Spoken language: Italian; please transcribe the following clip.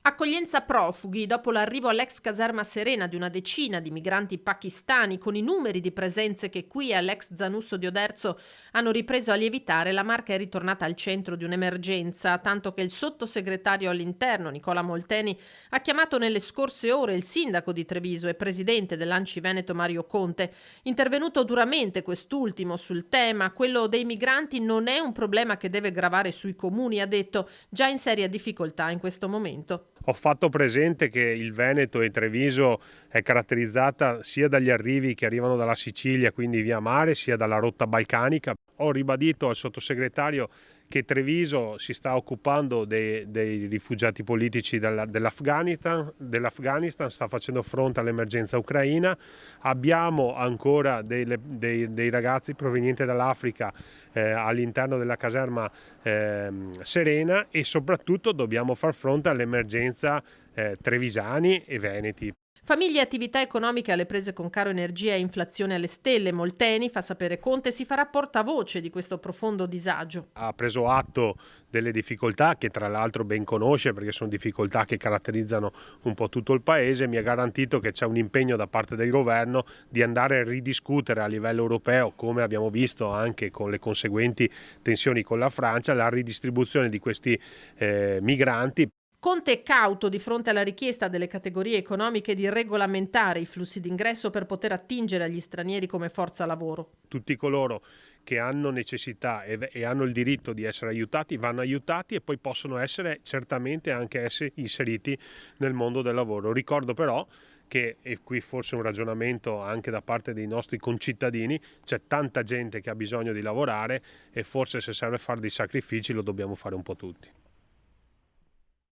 Accoglienza profughi dopo l'arrivo all'ex caserma Serena di una decina di migranti pakistani, con i numeri di presenze che qui all'ex Zanusso di Oderzo hanno ripreso a lievitare, la Marca è ritornata al centro di un'emergenza, tanto che il sottosegretario all'interno Nicola Molteni ha chiamato nelle scorse ore il sindaco di Treviso e presidente dell'Anci Veneto Mario Conte. Intervenuto duramente quest'ultimo sul tema, quello dei migranti non è un problema che deve gravare sui comuni, ha detto, già in seria difficoltà in questo momento. Ho fatto presente che il Veneto e Treviso è caratterizzata sia dagli arrivi che arrivano dalla Sicilia, quindi via mare, sia dalla rotta balcanica. Ho ribadito al sottosegretario che Treviso si sta occupando dei rifugiati politici dell'Afghanistan, sta facendo fronte all'emergenza ucraina. Abbiamo ancora dei ragazzi provenienti dall'Africa all'interno della caserma Serena, e soprattutto dobbiamo far fronte all'emergenza trevisani e veneti. Famiglie e attività economiche alle prese con caro energia e inflazione alle stelle. Molteni, fa sapere Conte, si farà portavoce di questo profondo disagio. Ha preso atto delle difficoltà che tra l'altro ben conosce, perché sono difficoltà che caratterizzano un po' tutto il paese. Mi ha garantito che c'è un impegno da parte del governo di andare a ridiscutere a livello europeo, come abbiamo visto anche con le conseguenti tensioni con la Francia, la ridistribuzione di questi migranti. Conte è cauto di fronte alla richiesta delle categorie economiche di regolamentare i flussi d'ingresso per poter attingere agli stranieri come forza lavoro. Tutti coloro che hanno necessità e hanno il diritto di essere aiutati vanno aiutati, e poi possono essere certamente anche essere inseriti nel mondo del lavoro. Ricordo però che, e qui forse un ragionamento anche da parte dei nostri concittadini, c'è tanta gente che ha bisogno di lavorare, e forse se serve fare dei sacrifici lo dobbiamo fare un po' tutti.